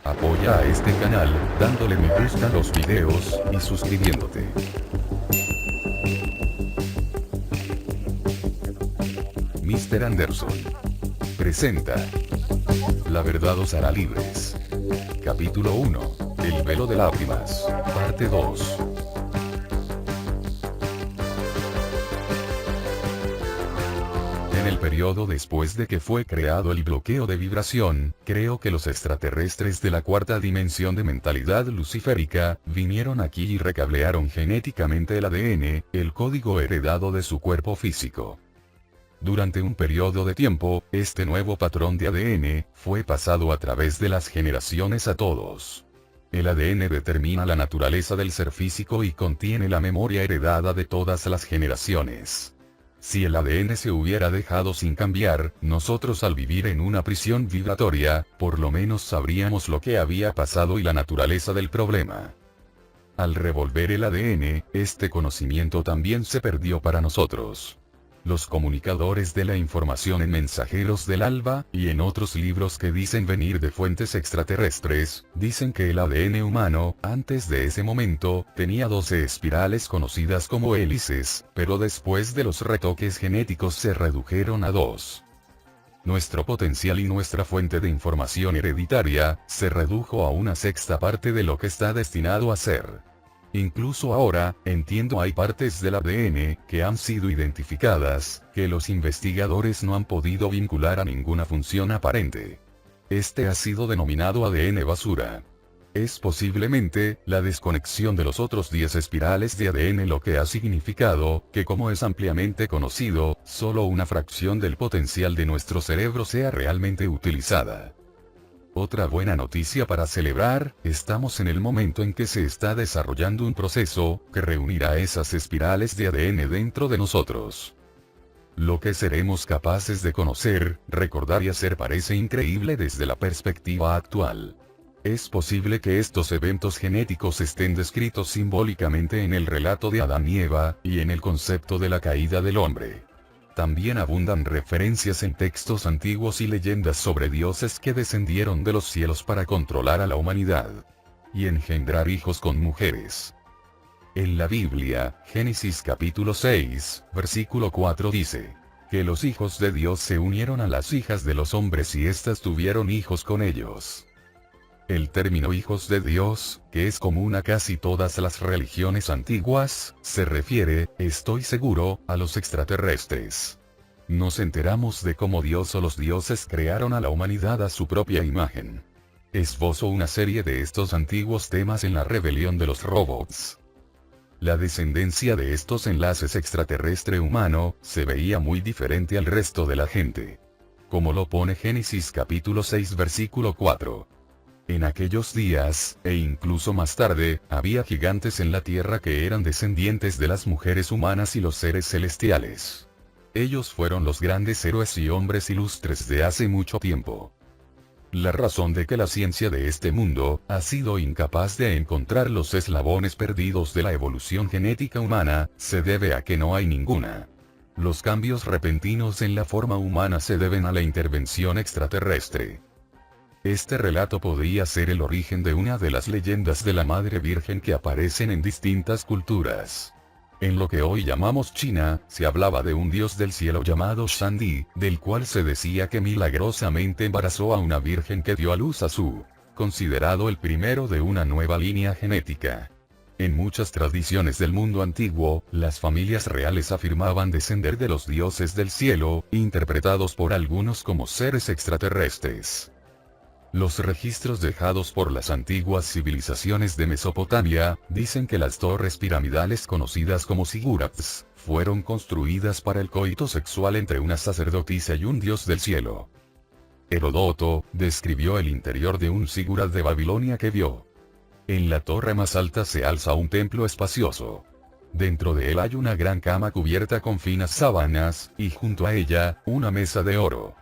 Apoya a este canal, dándole me gusta a los videos, y suscribiéndote. Mr. Anderson presenta La verdad os hará libres. Capítulo 1. El velo de lágrimas. Parte 2. En el periodo después de que fue creado el bloqueo de vibración, creo que los extraterrestres de la cuarta dimensión de mentalidad luciférica, vinieron aquí y recablearon genéticamente el ADN, el código heredado de su cuerpo físico. Durante un periodo de tiempo, este nuevo patrón de ADN, fue pasado a través de las generaciones a todos. El ADN determina la naturaleza del ser físico y contiene la memoria heredada de todas las generaciones. Si el ADN se hubiera dejado sin cambiar, nosotros al vivir en una prisión vibratoria, por lo menos sabríamos lo que había pasado y la naturaleza del problema. Al revolver el ADN, este conocimiento también se perdió para nosotros. Los comunicadores de la información en Mensajeros del Alba, y en otros libros que dicen venir de fuentes extraterrestres, dicen que el ADN humano, antes de ese momento, tenía 12 espirales conocidas como hélices, pero después de los retoques genéticos se redujeron a 2. Nuestro potencial y nuestra fuente de información hereditaria, se redujo a una sexta parte de lo que está destinado a ser. Incluso ahora, entiendo hay partes del ADN, que han sido identificadas, que los investigadores no han podido vincular a ninguna función aparente. Este ha sido denominado ADN basura. Es posiblemente, la desconexión de los otros 10 espirales de ADN lo que ha significado, que como es ampliamente conocido, solo una fracción del potencial de nuestro cerebro sea realmente utilizada. Otra buena noticia para celebrar, estamos en el momento en que se está desarrollando un proceso, que reunirá esas espirales de ADN dentro de nosotros. Lo que seremos capaces de conocer, recordar y hacer parece increíble desde la perspectiva actual. Es posible que estos eventos genéticos estén descritos simbólicamente en el relato de Adán y Eva, y en el concepto de la caída del hombre. También abundan referencias en textos antiguos y leyendas sobre dioses que descendieron de los cielos para controlar a la humanidad y engendrar hijos con mujeres. En la Biblia, Génesis capítulo 6, versículo 4 dice que los hijos de Dios se unieron a las hijas de los hombres y éstas tuvieron hijos con ellos. El término hijos de Dios, que es común a casi todas las religiones antiguas, se refiere, estoy seguro, a los extraterrestres. Nos enteramos de cómo Dios o los dioses crearon a la humanidad a su propia imagen. Esbozo una serie de estos antiguos temas en la rebelión de los robots. La descendencia de estos enlaces extraterrestre-humano, se veía muy diferente al resto de la gente. Como lo pone Génesis capítulo 6 versículo 4. En aquellos días, e incluso más tarde, había gigantes en la tierra que eran descendientes de las mujeres humanas y los seres celestiales. Ellos fueron los grandes héroes y hombres ilustres de hace mucho tiempo. La razón de que la ciencia de este mundo, ha sido incapaz de encontrar los eslabones perdidos de la evolución genética humana, se debe a que no hay ninguna. Los cambios repentinos en la forma humana se deben a la intervención extraterrestre. Este relato podría ser el origen de una de las leyendas de la Madre Virgen que aparecen en distintas culturas. En lo que hoy llamamos China, se hablaba de un dios del cielo llamado Shangdi, del cual se decía que milagrosamente embarazó a una virgen que dio a luz a Su, considerado el primero de una nueva línea genética. En muchas tradiciones del mundo antiguo, las familias reales afirmaban descender de los dioses del cielo, interpretados por algunos como seres extraterrestres. Los registros dejados por las antiguas civilizaciones de Mesopotamia, dicen que las torres piramidales conocidas como zigurats, fueron construidas para el coito sexual entre una sacerdotisa y un dios del cielo. Heródoto, describió el interior de un zigurat de Babilonia que vio. En la torre más alta se alza un templo espacioso. Dentro de él hay una gran cama cubierta con finas sábanas, y junto a ella, una mesa de oro.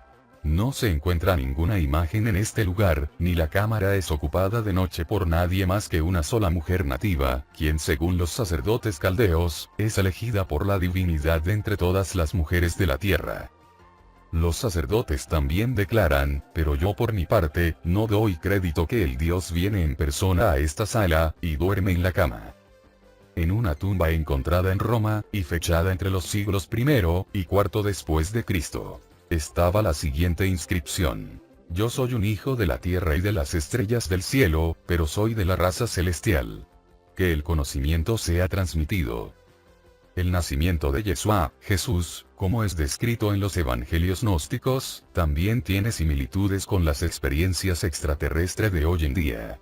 No se encuentra ninguna imagen en este lugar, ni la cámara es ocupada de noche por nadie más que una sola mujer nativa, quien según los sacerdotes caldeos, es elegida por la divinidad de entre todas las mujeres de la tierra. Los sacerdotes también declaran, pero yo por mi parte, no doy crédito que el Dios viene en persona a esta sala, y duerme en la cama. En una tumba encontrada en Roma, y fechada entre los siglos I y IV después de Cristo, estaba la siguiente inscripción: yo soy un hijo de la tierra y de las estrellas del cielo, pero soy de la raza celestial. Que el conocimiento sea transmitido. El nacimiento de Yeshua, Jesús, como es descrito en los evangelios gnósticos, también tiene similitudes con las experiencias extraterrestres de hoy en día.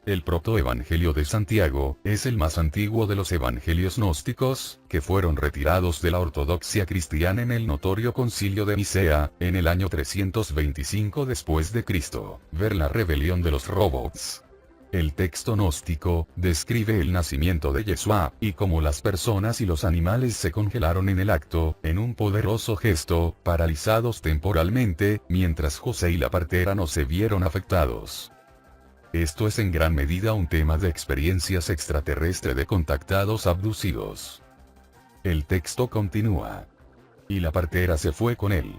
El protoevangelio de Santiago es el más antiguo de los evangelios gnósticos, que fueron retirados de la ortodoxia cristiana en el notorio concilio de Nicea, en el año 325 después de Cristo. Ver la rebelión de los robots. El texto gnóstico describe el nacimiento de Yeshua, y cómo las personas y los animales se congelaron en el acto, en un poderoso gesto, paralizados temporalmente, mientras José y la partera no se vieron afectados. Esto es en gran medida un tema de experiencias extraterrestres de contactados abducidos. El texto continúa. Y la partera se fue con él.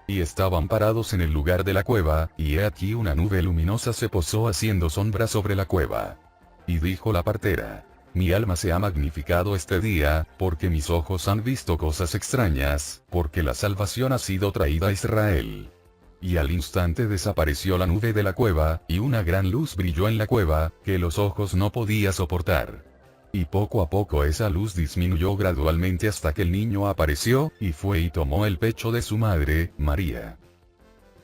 Y estaban parados en el lugar de la cueva, y he aquí una nube luminosa se posó haciendo sombra sobre la cueva. Y dijo la partera: mi alma se ha magnificado este día, porque mis ojos han visto cosas extrañas, porque la salvación ha sido traída a Israel. Y al instante desapareció la nube de la cueva, y una gran luz brilló en la cueva, que los ojos no podían soportar. Y poco a poco esa luz disminuyó gradualmente hasta que el niño apareció, y fue y tomó el pecho de su madre, María.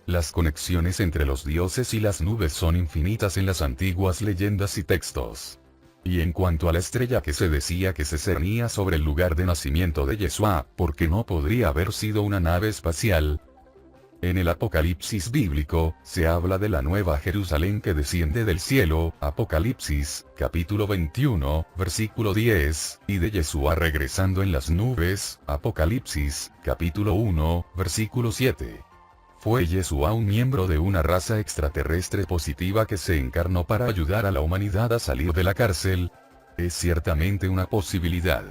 Las conexiones entre los dioses y las nubes son infinitas en las antiguas leyendas y textos. Y en cuanto a la estrella que se decía que se cernía sobre el lugar de nacimiento de Yeshua, porque no podría haber sido una nave espacial, en el Apocalipsis bíblico, se habla de la nueva Jerusalén que desciende del cielo, Apocalipsis, capítulo 21, versículo 10, y de Yeshua regresando en las nubes, Apocalipsis, capítulo 1, versículo 7. ¿Fue Yeshua un miembro de una raza extraterrestre positiva que se encarnó para ayudar a la humanidad a salir de la cárcel? Es ciertamente una posibilidad.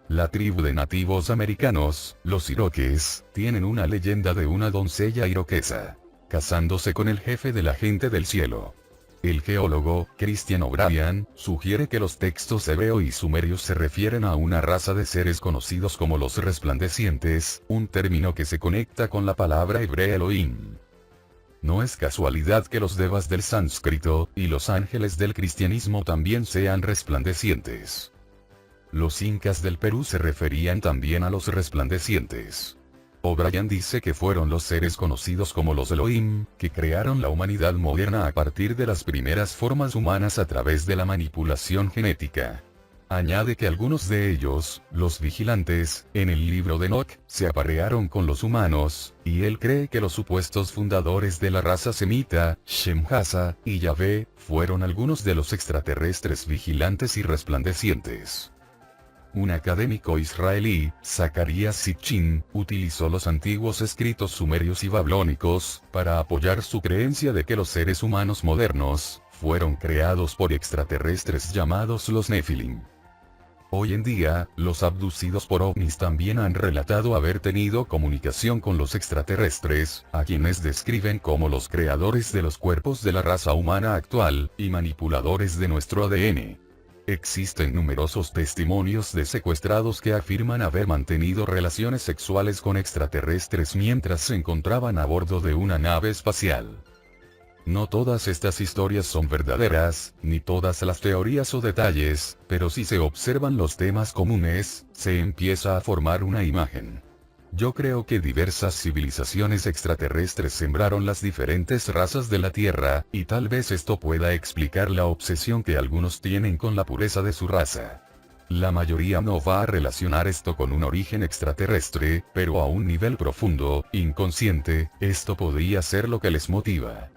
La tribu de nativos americanos, los iroquees, tienen una leyenda de una doncella iroquesa casándose con el jefe de la gente del cielo. El geólogo, Christian O'Brien, sugiere que los textos hebreo y sumerios se refieren a una raza de seres conocidos como los resplandecientes, un término que se conecta con la palabra hebrea Elohim. No es casualidad que los devas del sánscrito, y los ángeles del cristianismo también sean resplandecientes. Los incas del Perú se referían también a los resplandecientes. O'Brien dice que fueron los seres conocidos como los Elohim, que crearon la humanidad moderna a partir de las primeras formas humanas a través de la manipulación genética. Añade que algunos de ellos, los vigilantes, en el libro de Enoch, se aparearon con los humanos, y él cree que los supuestos fundadores de la raza semita, Shem-Hasa, y Yahvé, fueron algunos de los extraterrestres vigilantes y resplandecientes. Un académico israelí, Zacarías Sitchin, utilizó los antiguos escritos sumerios y babilónicos, para apoyar su creencia de que los seres humanos modernos, fueron creados por extraterrestres llamados los Nefilim. Hoy en día, los abducidos por ovnis también han relatado haber tenido comunicación con los extraterrestres, a quienes describen como los creadores de los cuerpos de la raza humana actual, y manipuladores de nuestro ADN. Existen numerosos testimonios de secuestrados que afirman haber mantenido relaciones sexuales con extraterrestres mientras se encontraban a bordo de una nave espacial. No todas estas historias son verdaderas, ni todas las teorías o detalles, pero si se observan los temas comunes, se empieza a formar una imagen. Yo creo que diversas civilizaciones extraterrestres sembraron las diferentes razas de la Tierra, y tal vez esto pueda explicar la obsesión que algunos tienen con la pureza de su raza. La mayoría no va a relacionar esto con un origen extraterrestre, pero a un nivel profundo, inconsciente, esto podría ser lo que les motiva.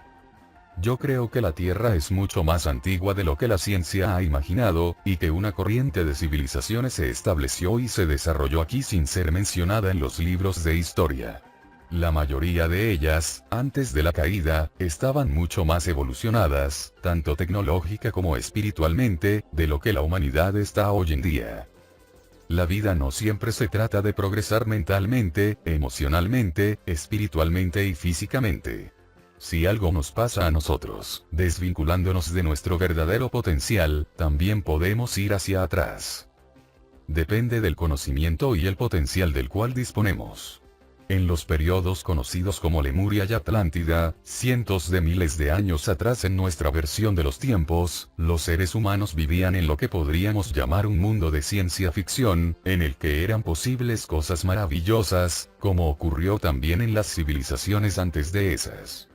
Yo creo que la Tierra es mucho más antigua de lo que la ciencia ha imaginado, y que una corriente de civilizaciones se estableció y se desarrolló aquí sin ser mencionada en los libros de historia. La mayoría de ellas, antes de la caída, estaban mucho más evolucionadas, tanto tecnológica como espiritualmente, de lo que la humanidad está hoy en día. La vida no siempre se trata de progresar mentalmente, emocionalmente, espiritualmente y físicamente. Si algo nos pasa a nosotros, desvinculándonos de nuestro verdadero potencial, también podemos ir hacia atrás. Depende del conocimiento y el potencial del cual disponemos. En los periodos conocidos como Lemuria y Atlántida, cientos de miles de años atrás en nuestra versión de los tiempos, los seres humanos vivían en lo que podríamos llamar un mundo de ciencia ficción, en el que eran posibles cosas maravillosas, como ocurrió también en las civilizaciones antes de esas.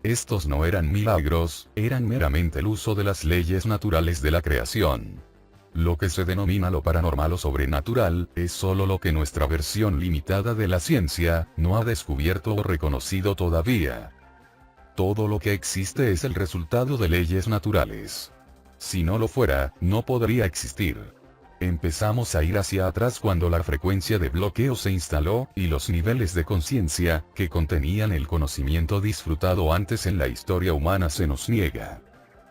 Estos no eran milagros, eran meramente el uso de las leyes naturales de la creación. Lo que se denomina lo paranormal o sobrenatural, es solo lo que nuestra versión limitada de la ciencia, no ha descubierto o reconocido todavía. Todo lo que existe es el resultado de leyes naturales. Si no lo fuera, no podría existir. Empezamos a ir hacia atrás cuando la frecuencia de bloqueo se instaló, y los niveles de conciencia, que contenían el conocimiento disfrutado antes en la historia humana se nos niega.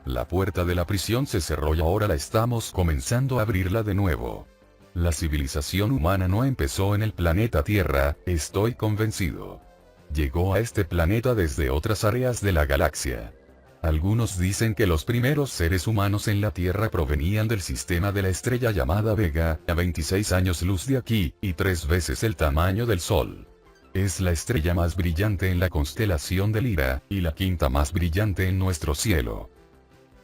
La puerta de la prisión se cerró y ahora la estamos comenzando a abrirla de nuevo. La civilización humana no empezó en el planeta Tierra, estoy convencido. Llegó a este planeta desde otras áreas de la galaxia. Algunos dicen que los primeros seres humanos en la Tierra provenían del sistema de la estrella llamada Vega, a 26 años luz de aquí, y 3 veces el tamaño del Sol. Es la estrella más brillante en la constelación de Lira, y la quinta más brillante en nuestro cielo.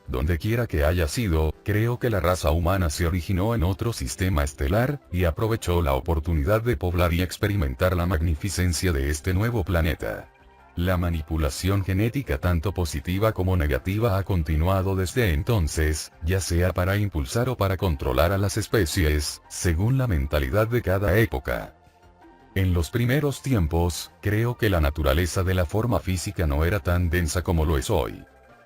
Donde quiera que haya sido, creo que la raza humana se originó en otro sistema estelar, y aprovechó la oportunidad de poblar y experimentar la magnificencia de este nuevo planeta. La manipulación genética tanto positiva como negativa ha continuado desde entonces, ya sea para impulsar o para controlar a las especies, según la mentalidad de cada época. En los primeros tiempos, creo que la naturaleza de la forma física no era tan densa como lo es hoy.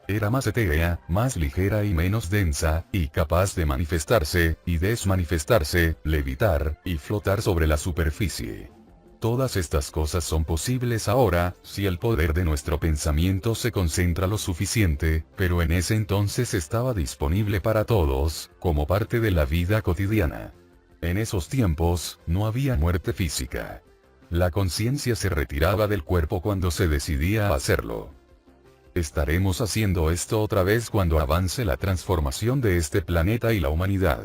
Era más etérea, más ligera y menos densa, y capaz de manifestarse, y desmanifestarse, levitar, y flotar sobre la superficie. Todas estas cosas son posibles ahora, si el poder de nuestro pensamiento se concentra lo suficiente, pero en ese entonces estaba disponible para todos, como parte de la vida cotidiana. En esos tiempos, no había muerte física. La conciencia se retiraba del cuerpo cuando se decidía a hacerlo. Estaremos haciendo esto otra vez cuando avance la transformación de este planeta y la humanidad.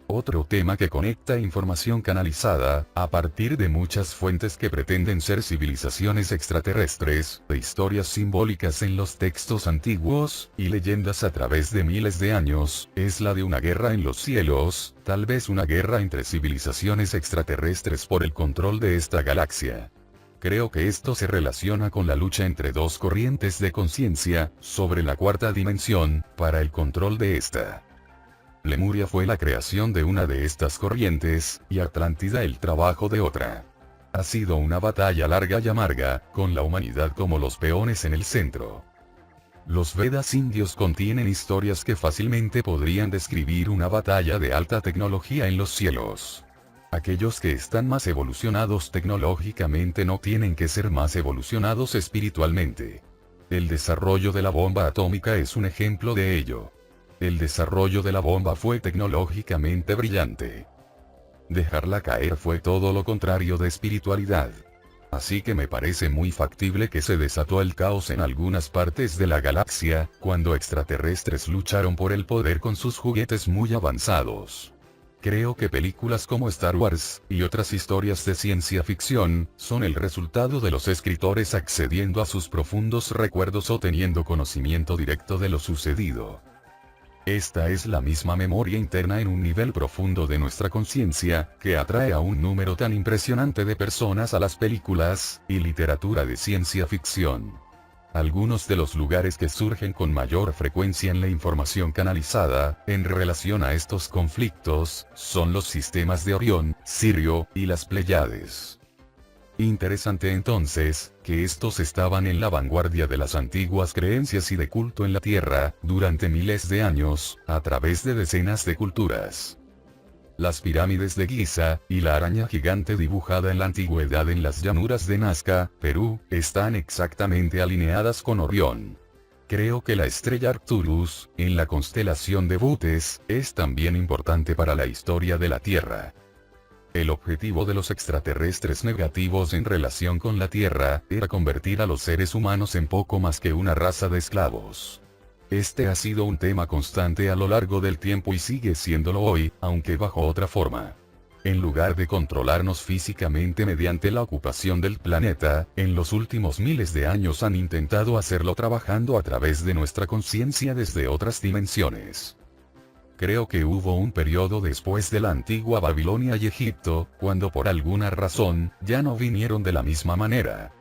Otro tema que conecta información canalizada, a partir de muchas fuentes que pretenden ser civilizaciones extraterrestres, de historias simbólicas en los textos antiguos, y leyendas a través de miles de años, es la de una guerra en los cielos, tal vez una guerra entre civilizaciones extraterrestres por el control de esta galaxia. Creo que esto se relaciona con la lucha entre dos corrientes de conciencia, sobre la cuarta dimensión, para el control de esta. Lemuria fue la creación de una de estas corrientes, y Atlántida el trabajo de otra. Ha sido una batalla larga y amarga, con la humanidad como los peones en el centro. Los Vedas indios contienen historias que fácilmente podrían describir una batalla de alta tecnología en los cielos. Aquellos que están más evolucionados tecnológicamente no tienen que ser más evolucionados espiritualmente. El desarrollo de la bomba atómica es un ejemplo de ello. El desarrollo de la bomba fue tecnológicamente brillante. Dejarla caer fue todo lo contrario de espiritualidad. Así que me parece muy factible que se desató el caos en algunas partes de la galaxia, cuando extraterrestres lucharon por el poder con sus juguetes muy avanzados. Creo que películas como Star Wars, y otras historias de ciencia ficción, son el resultado de los escritores accediendo a sus profundos recuerdos o teniendo conocimiento directo de lo sucedido. Esta es la misma memoria interna en un nivel profundo de nuestra conciencia, que atrae a un número tan impresionante de personas a las películas, y literatura de ciencia ficción. Algunos de los lugares que surgen con mayor frecuencia en la información canalizada, en relación a estos conflictos, son los sistemas de Orión, Sirio, y las Pléyades. Interesante entonces, que estos estaban en la vanguardia de las antiguas creencias y de culto en la Tierra, durante miles de años, a través de decenas de culturas. Las pirámides de Giza, y la araña gigante dibujada en la antigüedad en las llanuras de Nazca, Perú, están exactamente alineadas con Orión. Creo que la estrella Arcturus, en la constelación de Bootes, es también importante para la historia de la Tierra. El objetivo de los extraterrestres negativos en relación con la Tierra, era convertir a los seres humanos en poco más que una raza de esclavos. Este ha sido un tema constante a lo largo del tiempo y sigue siéndolo hoy, aunque bajo otra forma. En lugar de controlarnos físicamente mediante la ocupación del planeta, en los últimos miles de años han intentado hacerlo trabajando a través de nuestra conciencia desde otras dimensiones. Creo que hubo un periodo después de la antigua Babilonia y Egipto, cuando por alguna razón, ya no vinieron de la misma manera.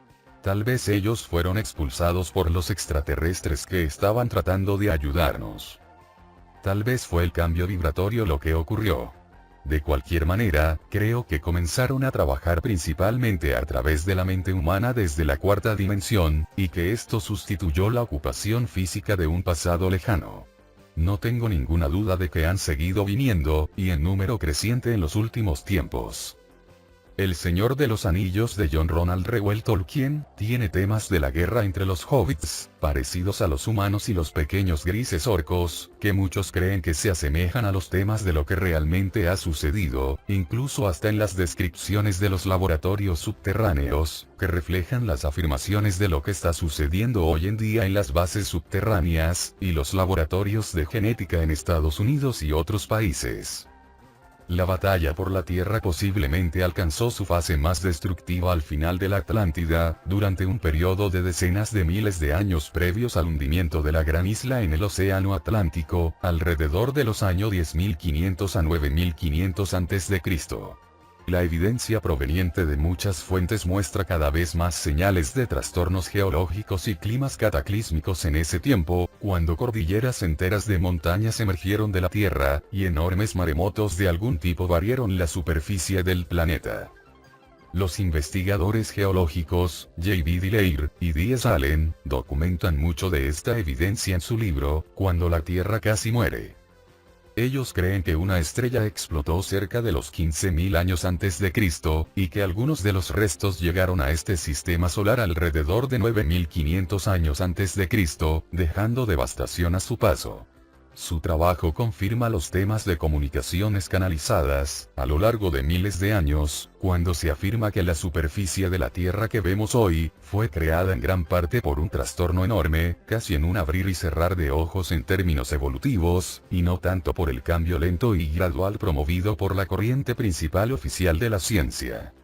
Tal vez ellos fueron expulsados por los extraterrestres que estaban tratando de ayudarnos. Tal vez fue el cambio vibratorio lo que ocurrió. De cualquier manera, creo que comenzaron a trabajar principalmente a través de la mente humana desde la cuarta dimensión, y que esto sustituyó la ocupación física de un pasado lejano. No tengo ninguna duda de que han seguido viniendo, y en número creciente en los últimos tiempos. El Señor de los Anillos de John Ronald Reuel Tolkien, tiene temas de la guerra entre los hobbits, parecidos a los humanos y los pequeños grises orcos, que muchos creen que se asemejan a los temas de lo que realmente ha sucedido, incluso hasta en las descripciones de los laboratorios subterráneos, que reflejan las afirmaciones de lo que está sucediendo hoy en día en las bases subterráneas, y los laboratorios de genética en Estados Unidos y otros países. La batalla por la Tierra posiblemente alcanzó su fase más destructiva al final de la Atlántida, durante un periodo de decenas de miles de años previos al hundimiento de la gran isla en el Océano Atlántico, alrededor de los años 10.500 a 9.500 a.C. La evidencia proveniente de muchas fuentes muestra cada vez más señales de trastornos geológicos y climas cataclísmicos en ese tiempo, cuando cordilleras enteras de montañas emergieron de la Tierra, y enormes maremotos de algún tipo barrieron la superficie del planeta. Los investigadores geológicos, J.B. Delair y D.S. Allen, documentan mucho de esta evidencia en su libro, Cuando la Tierra casi muere. Ellos creen que una estrella explotó cerca de los 15.000 años antes de Cristo, y que algunos de los restos llegaron a este sistema solar alrededor de 9.500 años antes de Cristo, dejando devastación a su paso. Su trabajo confirma los temas de comunicaciones canalizadas, a lo largo de miles de años, cuando se afirma que la superficie de la Tierra que vemos hoy, fue creada en gran parte por un trastorno enorme, casi en un abrir y cerrar de ojos en términos evolutivos, y no tanto por el cambio lento y gradual promovido por la corriente principal oficial de la ciencia.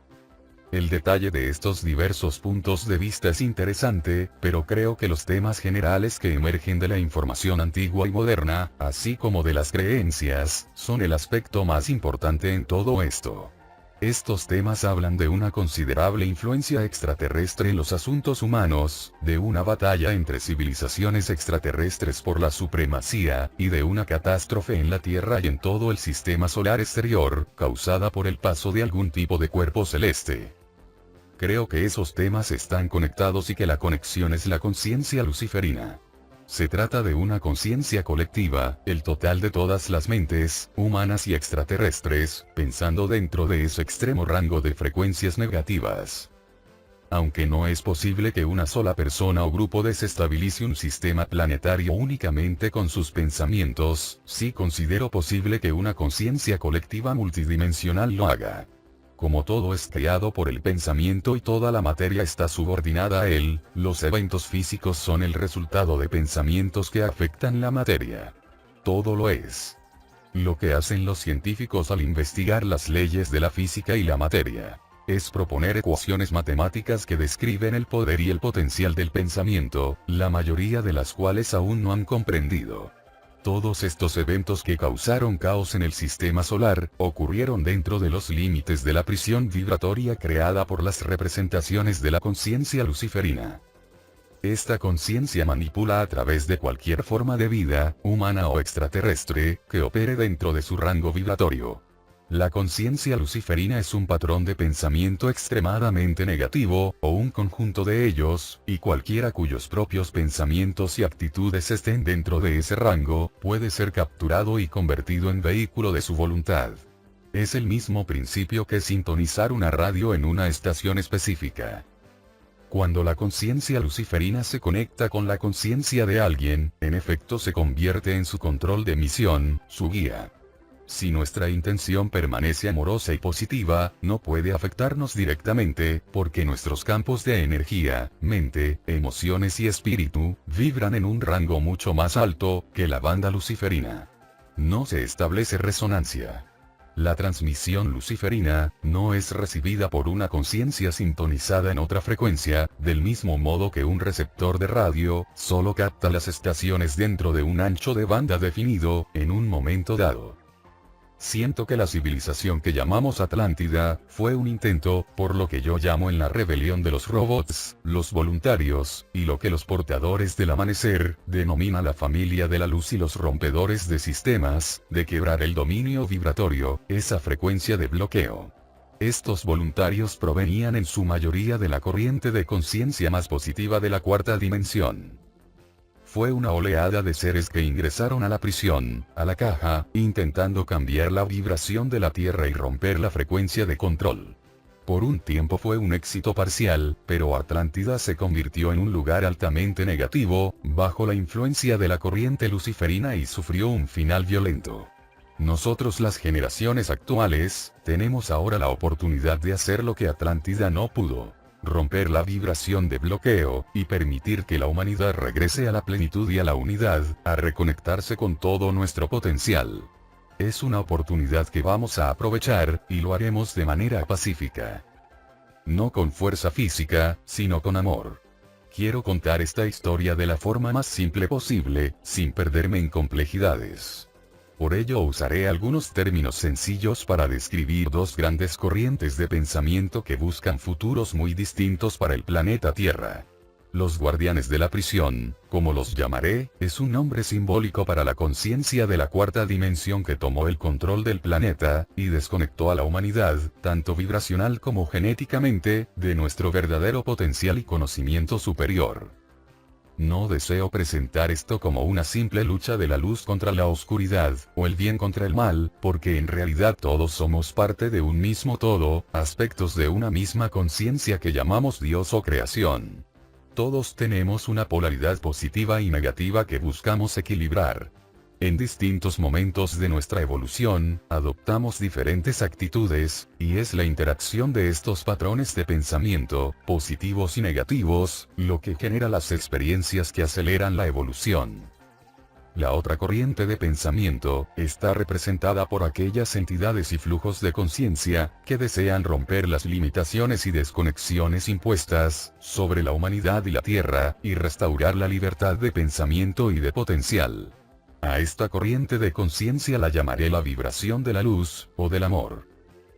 El detalle de estos diversos puntos de vista es interesante, pero creo que los temas generales que emergen de la información antigua y moderna, así como de las creencias, son el aspecto más importante en todo esto. Estos temas hablan de una considerable influencia extraterrestre en los asuntos humanos, de una batalla entre civilizaciones extraterrestres por la supremacía, y de una catástrofe en la Tierra y en todo el sistema solar exterior, causada por el paso de algún tipo de cuerpo celeste. Creo que esos temas están conectados y que la conexión es la conciencia luciferina. Se trata de una conciencia colectiva, el total de todas las mentes, humanas y extraterrestres, pensando dentro de ese extremo rango de frecuencias negativas. Aunque no es posible que una sola persona o grupo desestabilice un sistema planetario únicamente con sus pensamientos, sí considero posible que una conciencia colectiva multidimensional lo haga. Como todo es creado por el pensamiento y toda la materia está subordinada a él, los eventos físicos son el resultado de pensamientos que afectan la materia. Todo lo es. Lo que hacen los científicos al investigar las leyes de la física y la materia, es proponer ecuaciones matemáticas que describen el poder y el potencial del pensamiento, la mayoría de las cuales aún no han comprendido. Todos estos eventos que causaron caos en el sistema solar, ocurrieron dentro de los límites de la prisión vibratoria creada por las representaciones de la conciencia luciferina. Esta conciencia manipula a través de cualquier forma de vida, humana o extraterrestre, que opere dentro de su rango vibratorio. La conciencia luciferina es un patrón de pensamiento extremadamente negativo, o un conjunto de ellos, y cualquiera cuyos propios pensamientos y actitudes estén dentro de ese rango, puede ser capturado y convertido en vehículo de su voluntad. Es el mismo principio que sintonizar una radio en una estación específica. Cuando la conciencia luciferina se conecta con la conciencia de alguien, en efecto se convierte en su control de misión, su guía. Si nuestra intención permanece amorosa y positiva, no puede afectarnos directamente, porque nuestros campos de energía, mente, emociones y espíritu, vibran en un rango mucho más alto que la banda luciferina. No se establece resonancia. La transmisión luciferina no es recibida por una conciencia sintonizada en otra frecuencia, del mismo modo que un receptor de radio solo capta las estaciones dentro de un ancho de banda definido, en un momento dado. Siento que la civilización que llamamos Atlántida, fue un intento, por lo que yo llamo en la rebelión de los robots, los voluntarios, y lo que los portadores del amanecer, denomina la familia de la luz y los rompedores de sistemas, de quebrar el dominio vibratorio, esa frecuencia de bloqueo. Estos voluntarios provenían en su mayoría de la corriente de conciencia más positiva de la cuarta dimensión. Fue una oleada de seres que ingresaron a la prisión, a la caja, intentando cambiar la vibración de la Tierra y romper la frecuencia de control. Por un tiempo fue un éxito parcial, pero Atlántida se convirtió en un lugar altamente negativo, bajo la influencia de la corriente luciferina y sufrió un final violento. Nosotros, las generaciones actuales, tenemos ahora la oportunidad de hacer lo que Atlántida no pudo. Romper la vibración de bloqueo, y permitir que la humanidad regrese a la plenitud y a la unidad, a reconectarse con todo nuestro potencial. Es una oportunidad que vamos a aprovechar, y lo haremos de manera pacífica. No con fuerza física, sino con amor. Quiero contar esta historia de la forma más simple posible, sin perderme en complejidades. Por ello usaré algunos términos sencillos para describir dos grandes corrientes de pensamiento que buscan futuros muy distintos para el planeta Tierra. Los guardianes de la prisión, como los llamaré, es un nombre simbólico para la conciencia de la cuarta dimensión que tomó el control del planeta, y desconectó a la humanidad, tanto vibracional como genéticamente, de nuestro verdadero potencial y conocimiento superior. No deseo presentar esto como una simple lucha de la luz contra la oscuridad, o el bien contra el mal, porque en realidad todos somos parte de un mismo todo, aspectos de una misma conciencia que llamamos Dios o creación. Todos tenemos una polaridad positiva y negativa que buscamos equilibrar. En distintos momentos de nuestra evolución, adoptamos diferentes actitudes, y es la interacción de estos patrones de pensamiento, positivos y negativos, lo que genera las experiencias que aceleran la evolución. La otra corriente de pensamiento, está representada por aquellas entidades y flujos de conciencia, que desean romper las limitaciones y desconexiones impuestas, sobre la humanidad y la Tierra, y restaurar la libertad de pensamiento y de potencial. A esta corriente de conciencia la llamaré la vibración de la luz, o del amor.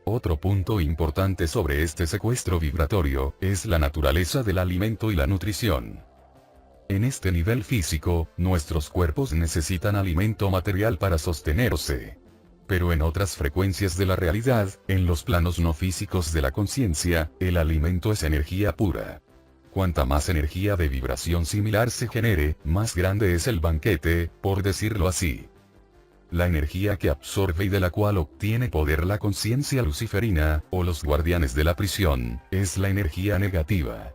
Otro punto importante sobre este secuestro vibratorio, es la naturaleza del alimento y la nutrición. En este nivel físico, nuestros cuerpos necesitan alimento material para sostenerse. Pero en otras frecuencias de la realidad, en los planos no físicos de la conciencia, el alimento es energía pura. Cuanta más energía de vibración similar se genere, más grande es el banquete, por decirlo así. La energía que absorbe y de la cual obtiene poder la conciencia luciferina, o los guardianes de la prisión, es la energía negativa.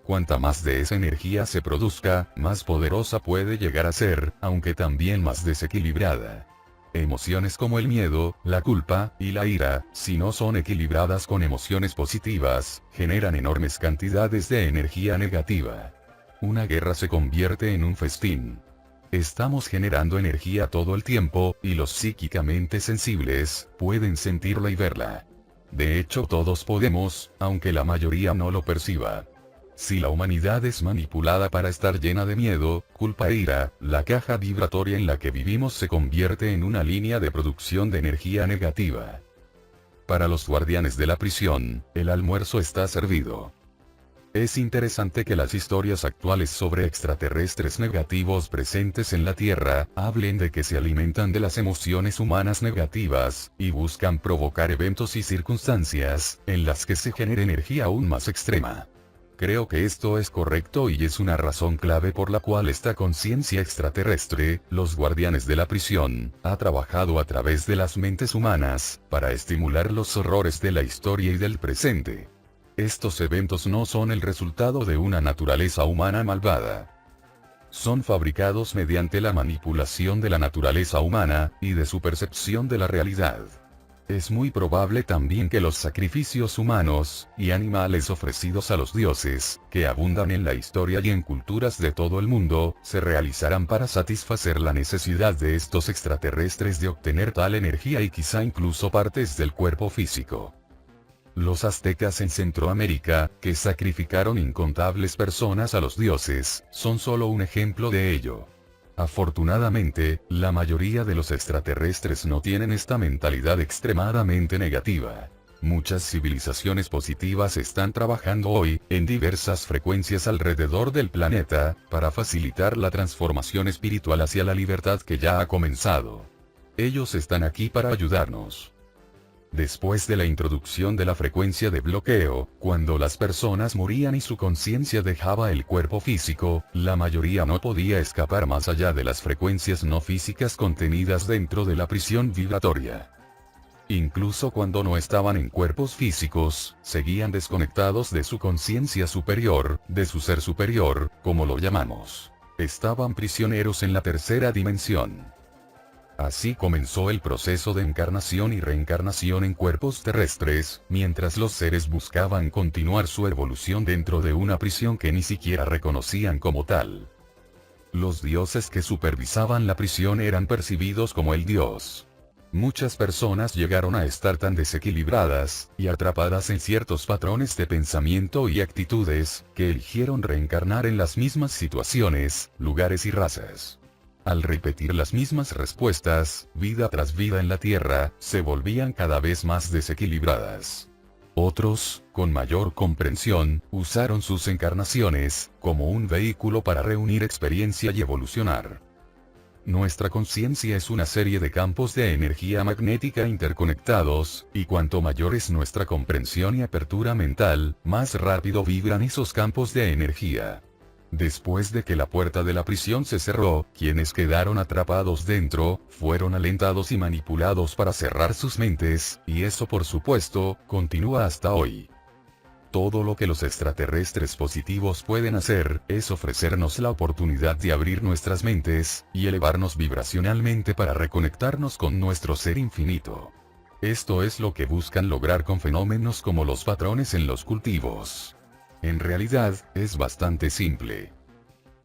Cuanta más de esa energía se produzca, más poderosa puede llegar a ser, aunque también más desequilibrada. Emociones como el miedo, la culpa, y la ira, si no son equilibradas con emociones positivas, generan enormes cantidades de energía negativa. Una guerra se convierte en un festín. Estamos generando energía todo el tiempo, y los psíquicamente sensibles, pueden sentirla y verla. De hecho todos podemos, aunque la mayoría no lo perciba. Si la humanidad es manipulada para estar llena de miedo, culpa e ira, la caja vibratoria en la que vivimos se convierte en una línea de producción de energía negativa. Para los guardianes de la prisión, el almuerzo está servido. Es interesante que las historias actuales sobre extraterrestres negativos presentes en la Tierra, hablen de que se alimentan de las emociones humanas negativas, y buscan provocar eventos y circunstancias, en las que se genere energía aún más extrema. Creo que esto es correcto y es una razón clave por la cual esta conciencia extraterrestre, los guardianes de la prisión, ha trabajado a través de las mentes humanas, para estimular los horrores de la historia y del presente. Estos eventos no son el resultado de una naturaleza humana malvada. Son fabricados mediante la manipulación de la naturaleza humana, y de su percepción de la realidad. Es muy probable también que los sacrificios humanos, y animales ofrecidos a los dioses, que abundan en la historia y en culturas de todo el mundo, se realizarán para satisfacer la necesidad de estos extraterrestres de obtener tal energía y quizá incluso partes del cuerpo físico. Los aztecas en Centroamérica, que sacrificaron incontables personas a los dioses, son solo un ejemplo de ello. Afortunadamente, la mayoría de los extraterrestres no tienen esta mentalidad extremadamente negativa. Muchas civilizaciones positivas están trabajando hoy, en diversas frecuencias alrededor del planeta, para facilitar la transformación espiritual hacia la libertad que ya ha comenzado. Ellos están aquí para ayudarnos. Después de la introducción de la frecuencia de bloqueo, cuando las personas morían y su conciencia dejaba el cuerpo físico, la mayoría no podía escapar más allá de las frecuencias no físicas contenidas dentro de la prisión vibratoria. Incluso cuando no estaban en cuerpos físicos, seguían desconectados de su conciencia superior, de su ser superior, como lo llamamos. Estaban prisioneros en la tercera dimensión. Así comenzó el proceso de encarnación y reencarnación en cuerpos terrestres, mientras los seres buscaban continuar su evolución dentro de una prisión que ni siquiera reconocían como tal. Los dioses que supervisaban la prisión eran percibidos como el dios. Muchas personas llegaron a estar tan desequilibradas, y atrapadas en ciertos patrones de pensamiento y actitudes, que eligieron reencarnar en las mismas situaciones, lugares y razas. Al repetir las mismas respuestas, vida tras vida en la Tierra, se volvían cada vez más desequilibradas. Otros, con mayor comprensión, usaron sus encarnaciones, como un vehículo para reunir experiencia y evolucionar. Nuestra conciencia es una serie de campos de energía magnética interconectados, y cuanto mayor es nuestra comprensión y apertura mental, más rápido vibran esos campos de energía. Después de que la puerta de la prisión se cerró, quienes quedaron atrapados dentro, fueron alentados y manipulados para cerrar sus mentes, y eso por supuesto, continúa hasta hoy. Todo lo que los extraterrestres positivos pueden hacer, es ofrecernos la oportunidad de abrir nuestras mentes, y elevarnos vibracionalmente para reconectarnos con nuestro ser infinito. Esto es lo que buscan lograr con fenómenos como los patrones en los cultivos. En realidad, es bastante simple.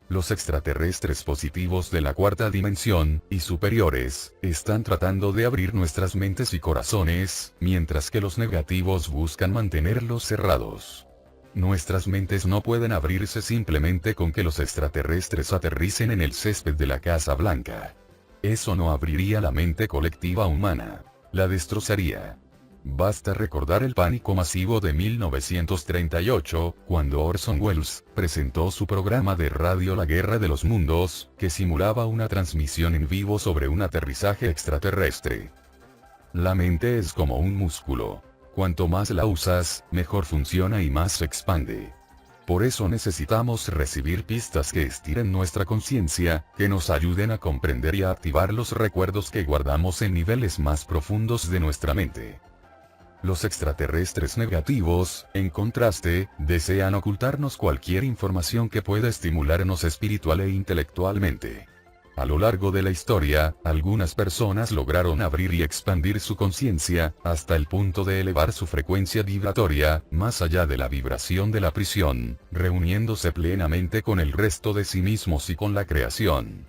Los extraterrestres positivos de la cuarta dimensión, y superiores, están tratando de abrir nuestras mentes y corazones, mientras que los negativos buscan mantenerlos cerrados. Nuestras mentes no pueden abrirse simplemente con que los extraterrestres aterricen en el césped de la Casa Blanca. Eso no abriría la mente colectiva humana. La destrozaría. Basta recordar el pánico masivo de 1938, cuando Orson Welles presentó su programa de radio La Guerra de los Mundos, que simulaba una transmisión en vivo sobre un aterrizaje extraterrestre. La mente es como un músculo. Cuanto más la usas, mejor funciona y más se expande. Por eso necesitamos recibir pistas que estiren nuestra conciencia, que nos ayuden a comprender y a activar los recuerdos que guardamos en niveles más profundos de nuestra mente. Los extraterrestres negativos, en contraste, desean ocultarnos cualquier información que pueda estimularnos espiritual e intelectualmente. A lo largo de la historia, algunas personas lograron abrir y expandir su conciencia, hasta el punto de elevar su frecuencia vibratoria, más allá de la vibración de la prisión, reuniéndose plenamente con el resto de sí mismos y con la creación.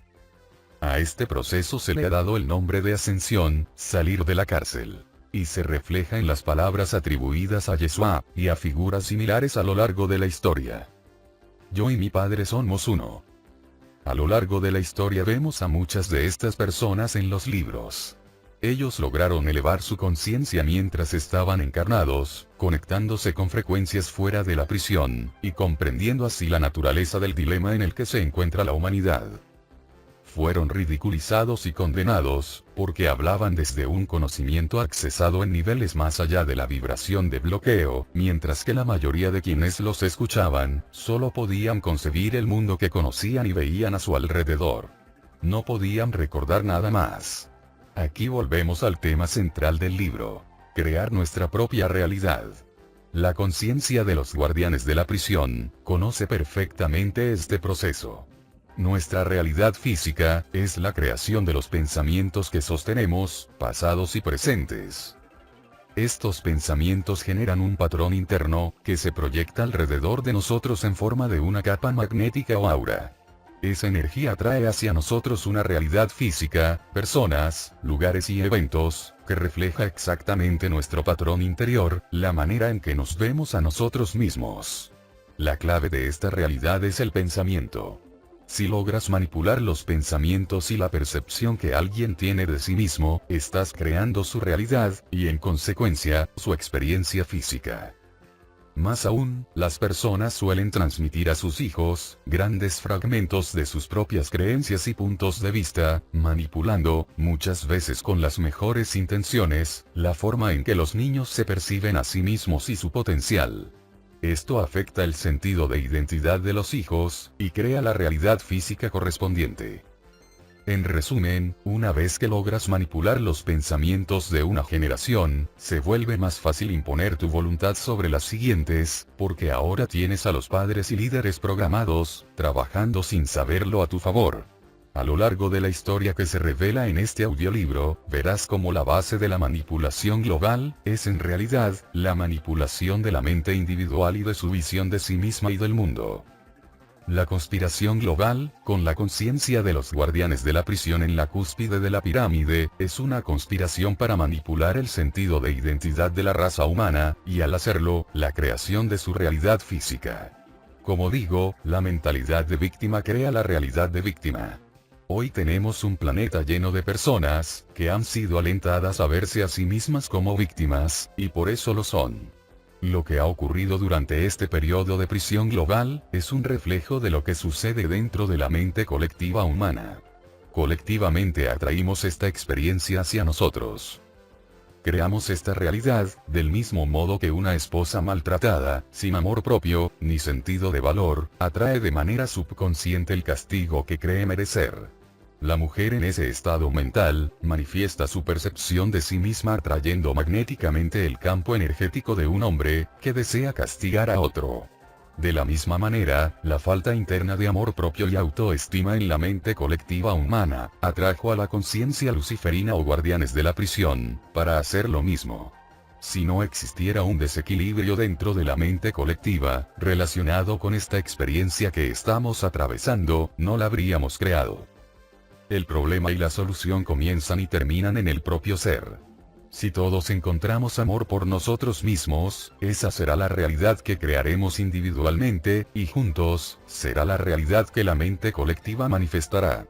A este proceso se le ha dado el nombre de ascensión, salir de la cárcel. Y se refleja en las palabras atribuidas a Yeshua, y a figuras similares a lo largo de la historia. Yo y mi padre somos uno. A lo largo de la historia vemos a muchas de estas personas en los libros. Ellos lograron elevar su conciencia mientras estaban encarnados, conectándose con frecuencias fuera de la prisión, y comprendiendo así la naturaleza del dilema en el que se encuentra la humanidad. Fueron ridiculizados y condenados, porque hablaban desde un conocimiento accesado en niveles más allá de la vibración de bloqueo, mientras que la mayoría de quienes los escuchaban, solo podían concebir el mundo que conocían y veían a su alrededor. No podían recordar nada más. Aquí volvemos al tema central del libro: crear nuestra propia realidad. La conciencia de los guardianes de la prisión conoce perfectamente este proceso. Nuestra realidad física es la creación de los pensamientos que sostenemos, pasados y presentes. Estos pensamientos generan un patrón interno, que se proyecta alrededor de nosotros en forma de una capa magnética o aura. Esa energía atrae hacia nosotros una realidad física, personas, lugares y eventos, que refleja exactamente nuestro patrón interior, la manera en que nos vemos a nosotros mismos. La clave de esta realidad es el pensamiento. Si logras manipular los pensamientos y la percepción que alguien tiene de sí mismo, estás creando su realidad, y en consecuencia, su experiencia física. Más aún, las personas suelen transmitir a sus hijos grandes fragmentos de sus propias creencias y puntos de vista, manipulando, muchas veces con las mejores intenciones, la forma en que los niños se perciben a sí mismos y su potencial. Esto afecta el sentido de identidad de los hijos, y crea la realidad física correspondiente. En resumen, una vez que logras manipular los pensamientos de una generación, se vuelve más fácil imponer tu voluntad sobre las siguientes, porque ahora tienes a los padres y líderes programados, trabajando sin saberlo a tu favor. A lo largo de la historia que se revela en este audiolibro, verás cómo la base de la manipulación global, es en realidad, la manipulación de la mente individual y de su visión de sí misma y del mundo. La conspiración global, con la conciencia de los guardianes de la prisión en la cúspide de la pirámide, es una conspiración para manipular el sentido de identidad de la raza humana, y al hacerlo, la creación de su realidad física. Como digo, la mentalidad de víctima crea la realidad de víctima. Hoy tenemos un planeta lleno de personas, que han sido alentadas a verse a sí mismas como víctimas, y por eso lo son. Lo que ha ocurrido durante este periodo de prisión global, es un reflejo de lo que sucede dentro de la mente colectiva humana. Colectivamente atraímos esta experiencia hacia nosotros. Creamos esta realidad, del mismo modo que una esposa maltratada, sin amor propio, ni sentido de valor, atrae de manera subconsciente el castigo que cree merecer. La mujer en ese estado mental, manifiesta su percepción de sí misma atrayendo magnéticamente el campo energético de un hombre, que desea castigar a otro. De la misma manera, la falta interna de amor propio y autoestima en la mente colectiva humana, atrajo a la conciencia luciferina o guardianes de la prisión, para hacer lo mismo. Si no existiera un desequilibrio dentro de la mente colectiva, relacionado con esta experiencia que estamos atravesando, no la habríamos creado. El problema y la solución comienzan y terminan en el propio ser. Si todos encontramos amor por nosotros mismos, esa será la realidad que crearemos individualmente, y juntos, será la realidad que la mente colectiva manifestará.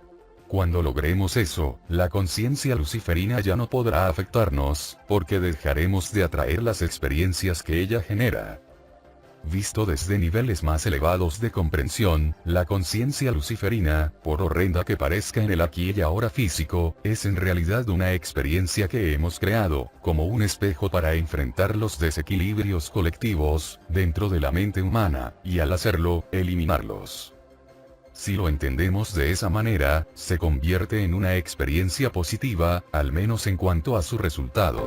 Cuando logremos eso, la conciencia luciferina ya no podrá afectarnos, porque dejaremos de atraer las experiencias que ella genera. Visto desde niveles más elevados de comprensión, la conciencia luciferina, por horrenda que parezca en el aquí y ahora físico, es en realidad una experiencia que hemos creado, como un espejo para enfrentar los desequilibrios colectivos, dentro de la mente humana, y al hacerlo, eliminarlos. Si lo entendemos de esa manera, se convierte en una experiencia positiva, al menos en cuanto a su resultado.